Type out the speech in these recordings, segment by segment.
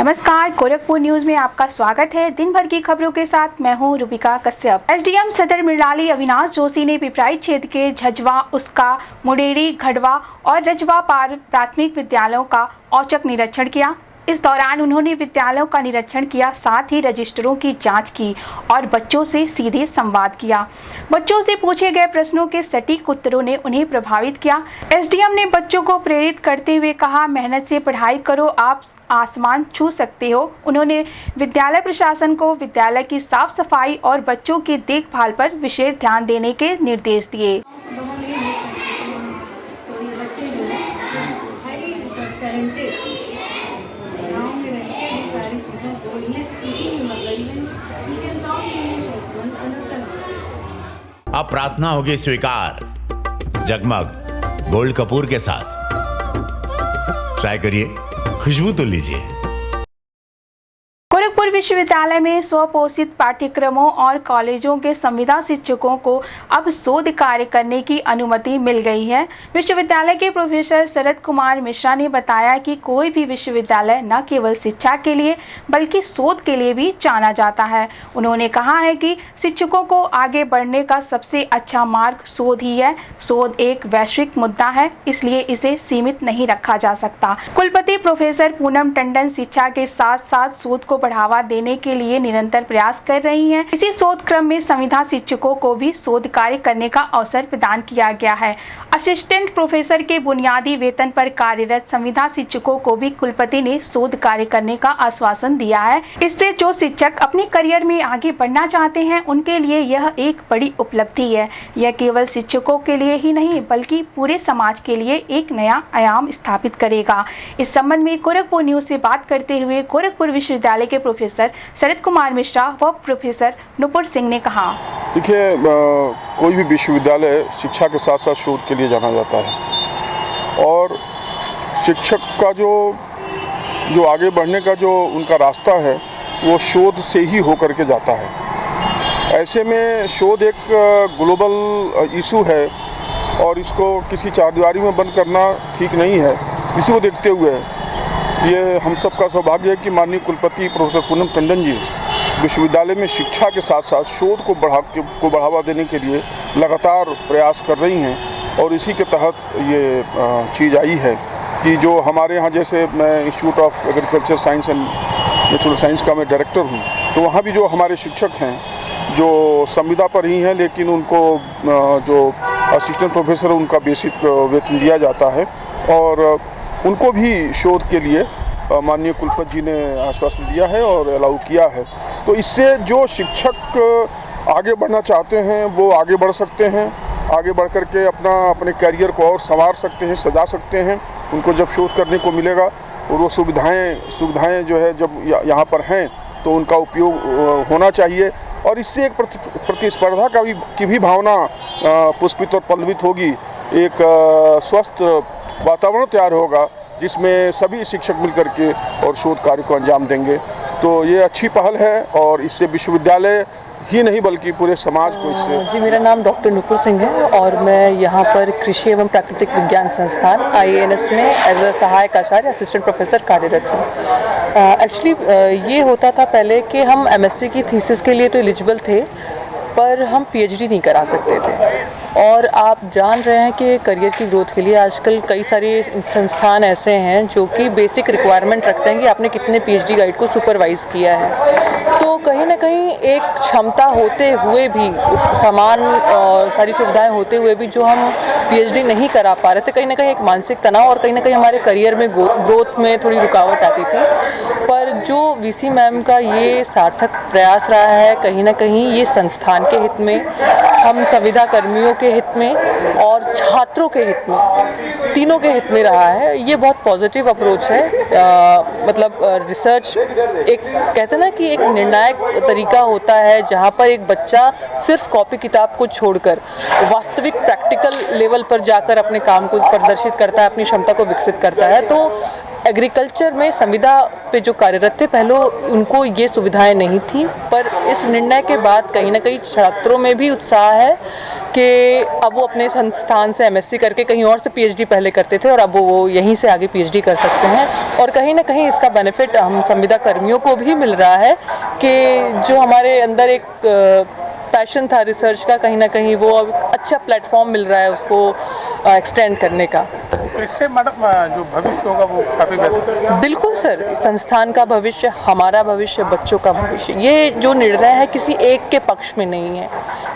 नमस्कार, गोरखपुर न्यूज में आपका स्वागत है। दिन भर की खबरों के साथ मैं हूं रूबिका कश्यप। एसडीएम सदर मिर्लाली अविनाश जोशी ने पिपराइच क्षेत्र के झज्जवा, उसका, मुडेरी, घड़वा और रजवा प्राथमिक विद्यालयों का औचक निरीक्षण किया। इस दौरान उन्होंने विद्यालयों का निरीक्षण किया, साथ ही रजिस्टरों की जांच की और बच्चों से सीधे संवाद किया। बच्चों से पूछे गए प्रश्नों के सटीक उत्तरों ने उन्हें प्रभावित किया। एसडीएम ने बच्चों को प्रेरित करते हुए कहा, मेहनत से पढ़ाई करो, आप आसमान छू सकते हो। उन्होंने विद्यालय प्रशासन को विद्यालय की साफ सफाई और बच्चों की देखभाल पर विशेष ध्यान देने के निर्देश दिए। अब प्रार्थना होगी स्वीकार जगमग गोल्ड कपूर के साथ। ट्राई करिए, खुशबू तो लीजिए। गोरखपुर विश्वविद्यालय में स्वपोषित पाठ्यक्रमों और कॉलेजों के संविदा शिक्षकों को अब शोध कार्य करने की अनुमति मिल गई है। विश्वविद्यालय के प्रोफेसर शरद कुमार मिश्रा ने बताया कि कोई भी विश्वविद्यालय न केवल शिक्षा के लिए बल्कि शोध के लिए भी जाना जाता है। उन्होंने कहा है कि शिक्षकों को आगे बढ़ने का सबसे अच्छा मार्ग शोध ही है। शोध एक वैश्विक मुद्दा है, इसलिए इसे सीमित नहीं रखा जा सकता। कुलपति प्रोफेसर पूनम टंडन शिक्षा के साथ साथ शोध को बढ़ावा देने के लिए निरंतर प्रयास कर रही हैं। इसी शोध क्रम में संविदा शिक्षकों को भी शोध कार्य करने का अवसर प्रदान किया गया है। असिस्टेंट प्रोफेसर के बुनियादी वेतन पर कार्यरत संविदा शिक्षकों को भी कुलपति ने शोध कार्य करने का आश्वासन दिया है। इससे जो शिक्षक अपने करियर में आगे बढ़ना चाहते हैं उनके लिए यह एक बड़ी उपलब्धि है। यह केवल शिक्षकों के लिए ही नहीं बल्कि पूरे समाज के लिए एक नया आयाम स्थापित करेगा। इस संबंध में गोरखपुर न्यूज से बात करते हुए गोरखपुर विश्वविद्यालय के प्रोफेसर शरद कुमार मिश्रा व प्रोफेसर नुपुर सिंह ने कहा, देखिए, कोई भी विश्वविद्यालय शिक्षा के साथ साथ शोध के लिए जाना जाता है और शिक्षक का जो आगे बढ़ने का जो उनका रास्ता है वो शोध से ही होकर के जाता है। ऐसे में शोध एक ग्लोबल इशू है और इसको किसी चारदीवारी में बंद करना ठीक नहीं है। इसी को देखते हुए ये हम सब का सौभाग्य है कि माननीय कुलपति प्रोफेसर पूनम टंडन जी विश्वविद्यालय में शिक्षा के साथ साथ शोध को बढ़ावा देने के लिए लगातार प्रयास कर रही हैं और इसी के तहत ये चीज़ आई है कि जो हमारे यहाँ, जैसे मैं institute of agriculture science and natural science का मैं डायरेक्टर हूँ, तो वहाँ भी जो हमारे शिक्षक हैं जो संविदा पर ही हैं लेकिन उनको जो असिस्टेंट प्रोफेसर उनका बेसिक वेतन दिया जाता है और उनको भी शोध के लिए माननीय कुलपति जी ने आश्वासन दिया है और अलाउ किया है। तो इससे जो शिक्षक आगे बढ़ना चाहते हैं वो आगे बढ़ सकते हैं, आगे बढ़ कर के अपने कैरियर को और संवार सकते हैं, सजा सकते हैं। उनको जब शोध करने को मिलेगा और वो सुविधाएं जो है जब यहाँ पर हैं तो उनका उपयोग होना चाहिए और इससे एक प्रतिस्पर्धा की भी भावना पुष्पित और पल्लवित होगी। एक स्वस्थ वातावरण तैयार होगा जिसमें सभी शिक्षक मिलकर के और शोध कार्य को अंजाम देंगे। तो ये अच्छी पहल है और इससे विश्वविद्यालय ही नहीं बल्कि पूरे समाज को इससे। जी, मेरा नाम डॉक्टर नुपुर सिंह है और मैं यहाँ पर कृषि एवं प्राकृतिक विज्ञान संस्थान IANS में एज अ सहायक आचार्य असिस्टेंट प्रोफेसर कार्यरत हूँ। एक्चुअली ये होता था पहले कि हम MSc की थीसिस के लिए तो एलिजिबल थे पर हम PhD नहीं करा सकते थे और आप जान रहे हैं कि करियर की ग्रोथ के लिए आजकल कई सारे संस्थान ऐसे हैं जो कि बेसिक रिक्वायरमेंट रखते हैं कि आपने कितने PhD गाइड को सुपरवाइज़ किया है। तो कहीं ना कहीं एक क्षमता होते हुए भी, समान सारी सुविधाएं होते हुए भी जो हम PhD नहीं करा पा रहे थे, कहीं ना कहीं एक मानसिक तनाव और कहीं ना कहीं हमारे करियर में ग्रोथ में थोड़ी रुकावट आती थी। पर जो VC मैम का ये सार्थक प्रयास रहा है, कहीं ना कहीं ये संस्थान के हित में, हम संविदा कर्मियों के हित में और छात्रों के हित में, तीनों के हित में रहा है। ये बहुत पॉजिटिव अप्रोच है। मतलब रिसर्च एक कहते हैं ना कि एक निर्णायक तरीका होता है जहाँ पर एक बच्चा सिर्फ कॉपी किताब को छोड़कर वास्तविक प्रैक्टिकल लेवल पर जाकर अपने काम को प्रदर्शित करता है, अपनी क्षमता को विकसित करता है। तो एग्रीकल्चर में संविदा पे जो कार्यरत थे पहले उनको ये सुविधाएं नहीं थी, पर इस निर्णय के बाद कहीं ना कहीं छात्रों में भी उत्साह है कि अब वो अपने संस्थान से एमएससी करके कहीं और से पीएचडी पहले करते थे और अब वो यहीं से आगे पीएचडी कर सकते हैं। और कहीं ना कहीं इसका बेनिफिट हम संविदा कर्मियों को भी मिल रहा है कि जो हमारे अंदर एक पैशन था रिसर्च का, कहीं ना कहीं वो अब अच्छा प्लेटफॉर्म मिल रहा है उसको एक्सटेंड करने का। तो इससे मैडम जो भविष्य होगा वो काफ़ी बेहतर। बिल्कुल सर, संस्थान का भविष्य, हमारा भविष्य, बच्चों का भविष्य, ये जो निर्णय है किसी एक के पक्ष में नहीं है,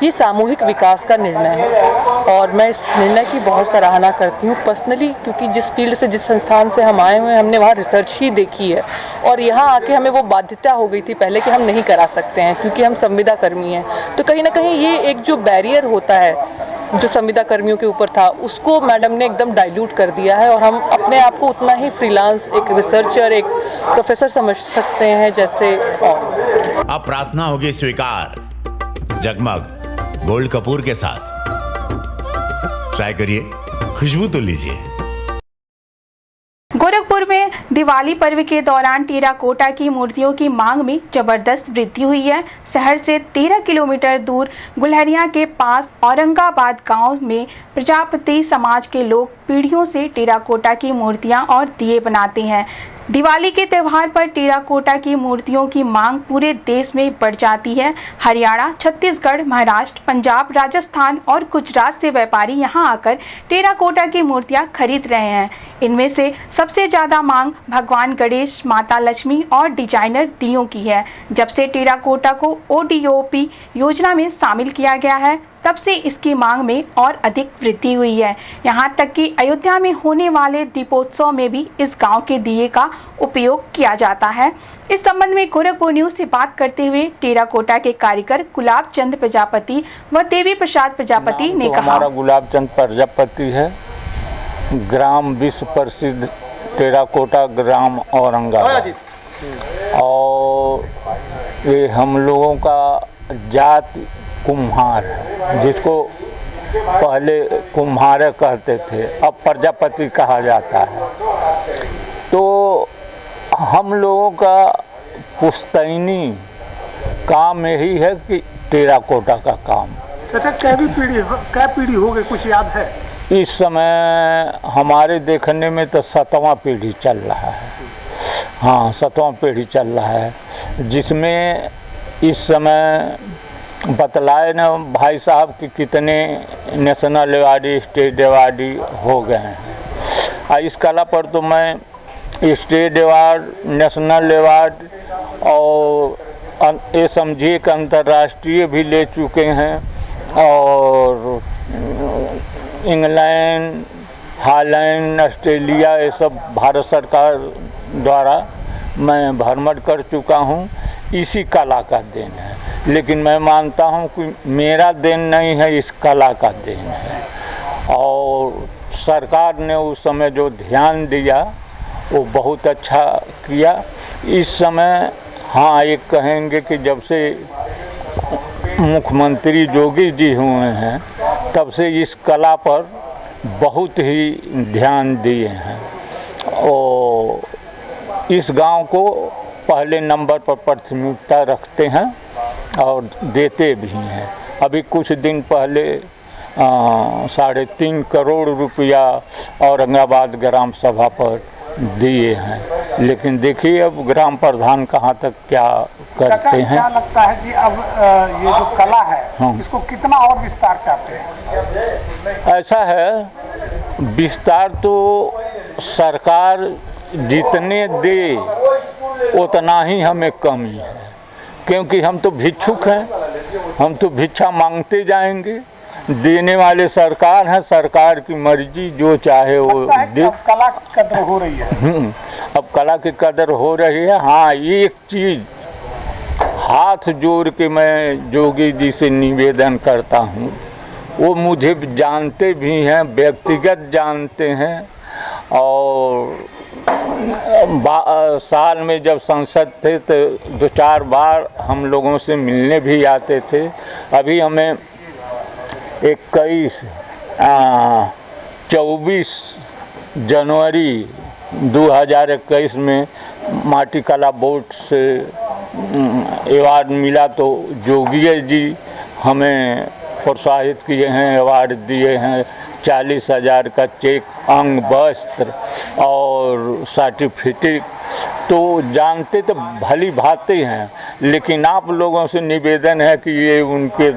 ये सामूहिक विकास का निर्णय है। और मैं इस निर्णय की बहुत सराहना करती हूँ पर्सनली, क्योंकि जिस फील्ड से, जिस संस्थान से हम आए हुए हैं, हमने वहाँ रिसर्च ही देखी है और यहाँ आके हमें वो बाध्यता हो गई थी पहले कि हम नहीं करा सकते हैं क्योंकि हम संविदा कर्मी हैं। तो कहीं ना कहीं ये एक जो बैरियर होता है जो संविदा कर्मियों के ऊपर था, उसको मैडम ने एकदम डाइल्यूट कर दिया है और हम अपने आप को उतना ही फ्रीलांस एक रिसर्चर, एक प्रोफेसर समझ सकते हैं जैसे। अब प्रार्थना होगी स्वीकार जगमग गोल्ड कपूर के साथ। ट्राई करिए, खुशबू तो लीजिए। गोरखपुर में दिवाली पर्व के दौरान टेराकोटा की मूर्तियों की मांग में जबरदस्त वृद्धि हुई है। शहर से 13 किलोमीटर दूर गुलहरिया के पास औरंगाबाद गांव में प्रजापति समाज के लोग पीढ़ियों से टेराकोटा की मूर्तियां और दिए बनाते हैं। दिवाली के त्यौहार पर टेराकोटा की मूर्तियों की मांग पूरे देश में बढ़ जाती है। हरियाणा, छत्तीसगढ़, महाराष्ट्र, पंजाब, राजस्थान और गुजरात से व्यापारी यहां आकर टेराकोटा की मूर्तियां खरीद रहे हैं। इनमें से सबसे ज्यादा मांग भगवान गणेश, माता लक्ष्मी और डिजाइनर दियों की है। जब से टेराकोटा को ODOP योजना में शामिल किया गया है, तब से इसकी मांग में और अधिक वृद्धि हुई है। यहाँ तक कि अयोध्या में होने वाले दीपोत्सव में भी इस गांव के दिए का उपयोग किया जाता है। इस संबंध में गोरखपुर न्यूज से बात करते हुए टेराकोटा के कारीगर गुलाब चंद प्रजापति व देवी प्रसाद प्रजापति ने कहा, हमारा गुलाब चंद प्रजापति है, ग्राम विश्व प्रसिद्ध टेराकोटा ग्राम औरंगाबाद। और ये हम लोगों का जाति कुम्हार, जिसको पहले कुम्हार कहते थे, अब प्रजापति कहा जाता है। तो हम लोगों का पुश्तैनी काम यही है कि टेराकोटा का काम। अच्छा, क्या पीढ़ी हो गई, कुछ याद है? इस समय हमारे देखने में तो 7वां पीढ़ी चल रहा है। हाँ, 7वां पीढ़ी चल रहा है, जिसमें इस समय बतलाए न भाई साहब कि कितने नेशनल अवार्डी, स्टेट अवार्डी हो गए हैं। इस कला पर तो मैं स्टेट अवार्ड, नेशनल अवार्ड और ये समझिए कि अंतर्राष्ट्रीय भी ले चुके हैं। और इंग्लैंड, हॉलैंड, ऑस्ट्रेलिया, ये सब भारत सरकार द्वारा मैं भ्रमण कर चुका हूँ। इसी कला का देन है, लेकिन मैं मानता हूँ कि मेरा देन नहीं है, इस कला का देन है। और सरकार ने उस समय जो ध्यान दिया वो बहुत अच्छा किया। इस समय हाँ, एक कहेंगे कि जब से मुख्यमंत्री योगी जी हुए हैं, तब से इस कला पर बहुत ही ध्यान दिए हैं और इस गांव को पहले नंबर पर प्राथमिकता रखते हैं और देते भी हैं। अभी कुछ दिन पहले 3.5 करोड़ रुपया औरंगाबाद ग्राम सभा पर दिए हैं, लेकिन देखिए अब ग्राम प्रधान कहाँ तक क्या करते हैं। क्या लगता है कि अब ये जो कला है, इसको कितना और विस्तार चाहते हैं? ऐसा है, विस्तार तो सरकार जितने दे उतना ही हमें कमी है, क्योंकि हम तो भिक्षुक हैं, हम तो भिक्षा मांगते जाएंगे। देने वाले सरकार है, सरकार की मर्जी, जो चाहे वो दे। कला की कदर हो रही है। अब कला की कदर हो रही है। हाँ, एक चीज़ हाथ जोड़ के मैं जोगी जी से निवेदन करता हूँ, वो मुझे जानते भी हैं, व्यक्तिगत जानते हैं। और साल में जब सांसद थे तो 2-4 बार हम लोगों से मिलने भी आते थे। अभी हमें 24 जनवरी 2021 में माटी कला बोर्ड से अवार्ड मिला, तो जोगी जी हमें प्रोत्साहित किए हैं, अवार्ड दिए हैं, 40,000 का चेक, अंग वस्त्र और सर्टिफिकेट। तो जानते तो भली भांति हैं, लेकिन आप लोगों से निवेदन है कि ये उनके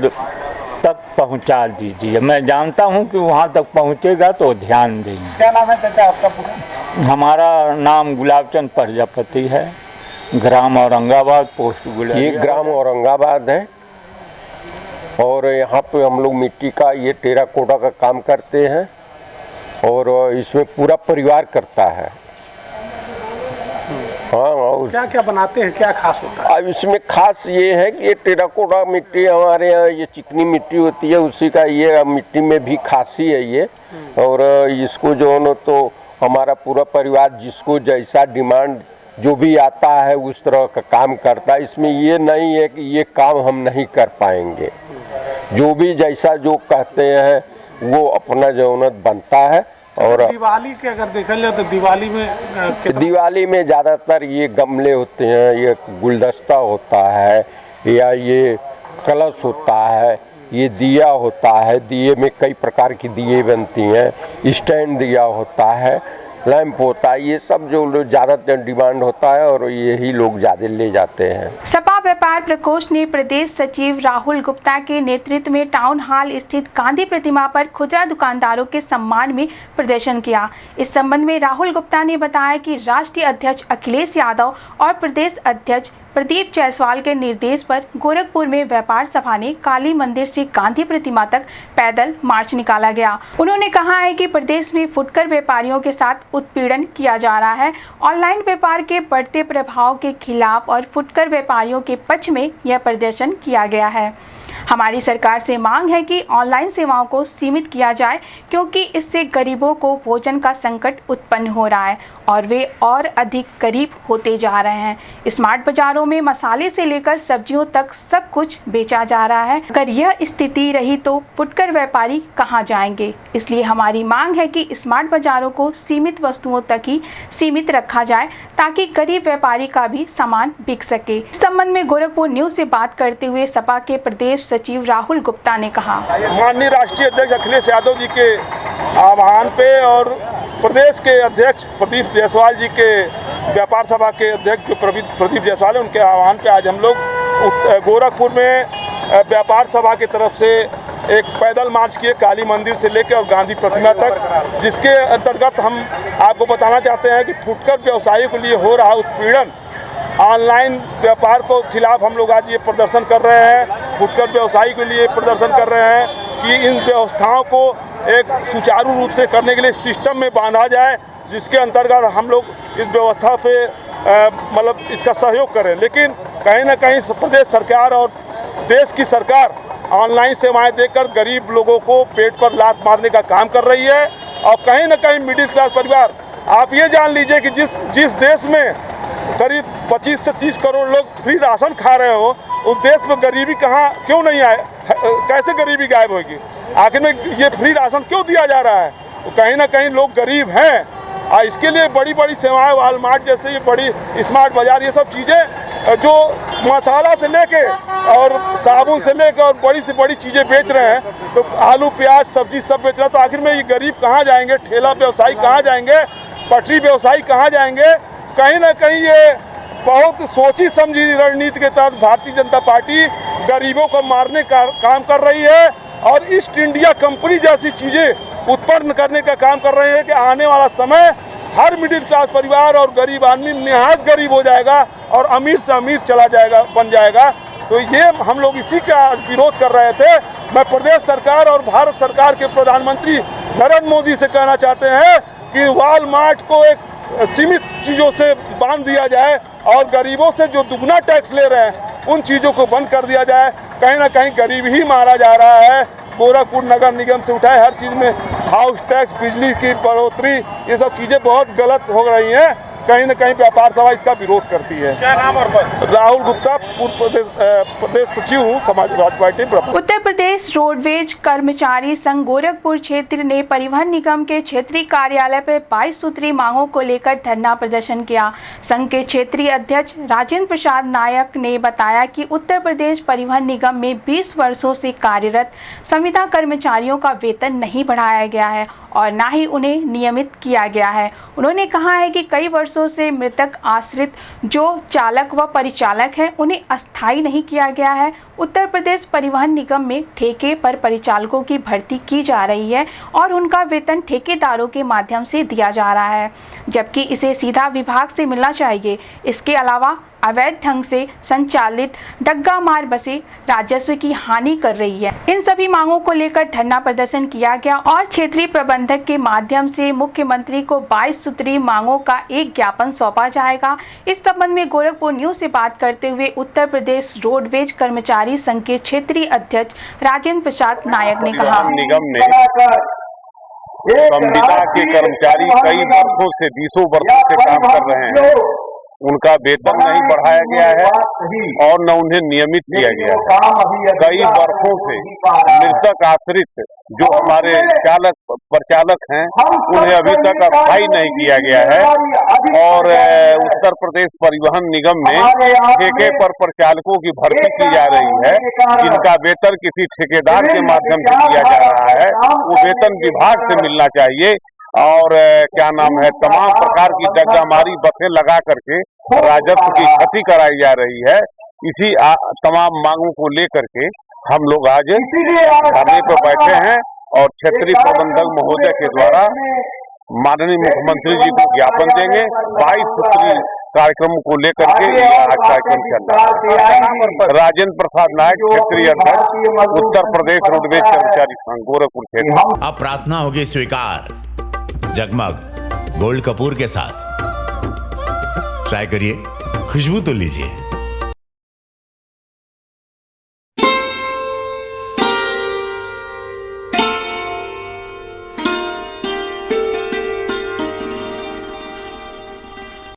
तक पहुंचा दीजिए। मैं जानता हूं कि वहां तक पहुंचेगा तो ध्यान देंगे। क्या नाम है चाचा आपका पूरा? हमारा नाम गुलाबचंद प्रजापति है, ग्राम औरंगाबाद, पोस्ट गुलाब। ये ग्राम औरंगाबाद है और यहाँ पे हम लोग मिट्टी का ये टेराकोटा का काम करते हैं और इसमें पूरा परिवार करता है। हाँ, और क्या क्या बनाते हैं, क्या खास होता है? अब इसमें खास ये है कि ये टेराकोटा मिट्टी हमारे यहाँ ये चिकनी मिट्टी होती है, उसी का ये मिट्टी में भी खासी है ये। और इसको जो है तो हमारा पूरा परिवार जिसको जैसा डिमांड जो भी आता है उस तरह का काम करता है। इसमें ये नहीं है कि ये काम हम नहीं कर पाएंगे, जो भी जैसा जो कहते हैं वो अपना जो बनता है। और दिवाली के अगर देखा जाए तो दिवाली में ज़्यादातर ये गमले होते हैं, ये गुलदस्ता होता है या ये कलश होता है, ये दिया होता है, दिए में कई प्रकार की दिए बनती हैं, स्टैंड दिया होता है, लैंप होता है, ये सब जो ज़्यादातर डिमांड होता है और यही लोग ज़्यादा ले जाते हैं। सपा व्यापार प्रकोष्ठ ने प्रदेश सचिव राहुल गुप्ता के नेतृत्व में टाउन हॉल स्थित गांधी प्रतिमा पर खुदरा दुकानदारों के सम्मान में प्रदर्शन किया। इस संबंध में राहुल गुप्ता ने बताया कि राष्ट्रीय अध्यक्ष अखिलेश यादव और प्रदेश अध्यक्ष प्रदीप जायसवाल के निर्देश पर गोरखपुर में व्यापार सभा ने काली मंदिर से गांधी प्रतिमा तक पैदल मार्च निकाला गया। उन्होंने कहा है कि प्रदेश में फुटकर व्यापारियों के साथ उत्पीड़न किया जा रहा है। ऑनलाइन व्यापार के बढ़ते प्रभाव के खिलाफ और फुटकर व्यापारियों के पक्ष में यह प्रदर्शन किया गया है। हमारी सरकार से मांग है कि ऑनलाइन सेवाओं को सीमित किया जाए, क्योंकि इससे गरीबों को भोजन का संकट उत्पन्न हो रहा है और वे और अधिक गरीब होते जा रहे हैं। स्मार्ट बाजारों में मसाले से लेकर सब्जियों तक सब कुछ बेचा जा रहा है। अगर यह स्थिति रही तो फुटकर व्यापारी कहां जाएंगे? इसलिए हमारी मांग है कि स्मार्ट बाजारों को सीमित वस्तुओं तक ही सीमित रखा जाए, ताकि गरीब व्यापारी का भी सामान बिक सके। इस संबंध में गोरखपुर न्यूज से बात करते हुए सपा के प्रदेश सचिव राहुल गुप्ता ने कहा, माननीय राष्ट्रीय अध्यक्ष अखिलेश यादव जी के आह्वान पे और प्रदेश के अध्यक्ष प्रदीप जायसवाल जी के व्यापार सभा के अध्यक्ष जो प्रदीप जायसवाल है, उनके आह्वान पे आज हम लोग गोरखपुर में व्यापार सभा की तरफ से एक पैदल मार्च किए काली मंदिर से लेकर और गांधी प्रतिमा तक, जिसके अंतर्गत हम आपको बताना चाहते हैं कि फुटकर व्यवसायियों के लिए हो रहा उत्पीड़न, ऑनलाइन व्यापार को खिलाफ हम लोग आज ये प्रदर्शन कर रहे हैं। फुटकर व्यवसायी के लिए प्रदर्शन कर रहे हैं कि इन व्यवस्थाओं को एक सुचारू रूप से करने के लिए सिस्टम में बांधा जाए, जिसके अंतर्गत हम लोग इस व्यवस्था पे मतलब इसका सहयोग करें। लेकिन कहीं ना कहीं प्रदेश सरकार और देश की सरकार ऑनलाइन सेवाएं देकर गरीब लोगों को पेट पर लात मारने का काम कर रही है। और कहीं ना कहीं मिडिल क्लास परिवार, आप ये जान लीजिए कि जिस देश में करीब 25 से 30 करोड़ लोग फ्री राशन खा रहे हो, उस देश में गरीबी कहाँ क्यों नहीं आए? कैसे गरीबी गायब होगी? आखिर में ये फ्री राशन क्यों दिया जा रहा है? तो कहीं ना कहीं लोग गरीब हैं और इसके लिए बड़ी बड़ी सेवाएं, वालमार्ट जैसे ये बड़ी स्मार्ट बाजार, ये सब चीज़ें जो मसाला से लेके और साबुन से लेकर और बड़ी से बड़ी चीज़ें बेच रहे हैं, तो आलू प्याज सब्जी सब बेच रहे हैं। तो आखिर में ये गरीब कहाँ जाएंगे? ठेला व्यवसायी कहाँ जाएंगे? पटरी व्यवसायी कहाँ जाएंगे? कहीं ना कहीं ये बहुत सोची समझी रणनीति के तहत भारतीय जनता पार्टी गरीबों को मारने का काम कर रही है और ईस्ट इंडिया कंपनी जैसी चीज़ें उत्पन्न करने का काम कर रहे हैं कि आने वाला समय हर मिडिल क्लास परिवार और गरीब आदमी निहायत गरीब हो जाएगा और अमीर से अमीर चला जाएगा, बन जाएगा। तो ये हम लोग इसी का विरोध कर रहे थे। मैं प्रदेश सरकार और भारत सरकार के प्रधानमंत्री नरेंद्र मोदी से कहना चाहते हैं कि वॉलमार्ट को एक सीमित चीज़ों से बांध दिया जाए और गरीबों से जो दुगना टैक्स ले रहे हैं उन चीज़ों को बंद कर दिया जाए। कहीं ना कहीं गरीब ही मारा जा रहा है। गोरखपुर नगर निगम से उठाए हर चीज़ में हाउस टैक्स, बिजली की बढ़ोतरी, ये सब चीज़ें बहुत गलत हो रही हैं। कहीं न कहीं व्यापार सभा इसका विरोध करती है। क्या नाम और पद? राहुल गुप्ता, पूर्व प्रदेश सचिव हूँ समाजवादी पार्टी। उत्तर प्रदेश रोडवेज कर्मचारी संघ गोरखपुर क्षेत्र ने परिवहन निगम के क्षेत्रीय कार्यालय पर 22 सूत्री मांगों को लेकर धरना प्रदर्शन किया। संघ के क्षेत्रीय अध्यक्ष राजेंद्र प्रसाद नायक ने बताया कि उत्तर प्रदेश परिवहन निगम में 20 वर्षों से कार्यरत संविदा कर्मचारियों का वेतन नहीं बढ़ाया गया है और न ही उन्हें नियमित किया गया है। उन्होंने कहा है कि कई वर्षों से मृतक आश्रित जो चालक व परिचालक हैं उन्हें अस्थायी नहीं किया गया है। उत्तर प्रदेश परिवहन निगम में ठेके पर परिचालकों की भर्ती की जा रही है और उनका वेतन ठेकेदारों के माध्यम से दिया जा रहा है, जबकि इसे सीधा विभाग से मिलना चाहिए। इसके अलावा अवैध ढंग से संचालित डग्गा मार बसें राजस्व की हानि कर रही है। इन सभी मांगों को लेकर धरना प्रदर्शन किया गया और क्षेत्रीय प्रबंधक के माध्यम से मुख्यमंत्री को 22 सूत्री मांगों का एक ज्ञापन सौंपा जाएगा। इस संबंध में गोरखपुर न्यूज से बात करते हुए उत्तर प्रदेश रोडवेज कर्मचारी संघ के क्षेत्रीय अध्यक्ष राजेंद्र प्रसाद नायक ने कहा, निगम ने संविदा के कर्मचारी कई वर्षों से 20 वर्षों से काम कर रहे हैं, उनका वेतन नहीं बढ़ाया गया है और न उन्हें नियमित किया गया है। कई वर्षों से मृतक आश्रित जो हमारे चालक परिचालक हैं उन्हें अभी तक अस्थायी नहीं किया गया है और उत्तर प्रदेश परिवहन निगम में ठेके पर परिचालकों की भर्ती की जा रही है, जिनका वेतन किसी ठेकेदार के माध्यम से किया जा रहा है। वो वेतन विभाग से मिलना चाहिए और क्या नाम है, तमाम प्रकार की डग्गामारी बसें लगा करके राजस्व की क्षति कराई जा रही है। इसी तमाम मांगों को लेकर के हम लोग आज धरने पर बैठे हैं और क्षेत्रीय प्रबंधक महोदय के द्वारा माननीय मुख्यमंत्री जी को ज्ञापन देंगे। 22 सूत्री कार्यक्रमों को लेकर के आज कार्यक्रम चल रहा है। राजेंद्र प्रसाद नायक, क्षेत्रीय अध्यक्ष, उत्तर प्रदेश रोडवेज कर्मचारी संघ गोरखपुर क्षेत्र। अब प्रार्थना होगी स्वीकार जगमग गोल्ड कपूर के साथ। ट्राई करिए, खुशबू तो लीजिए।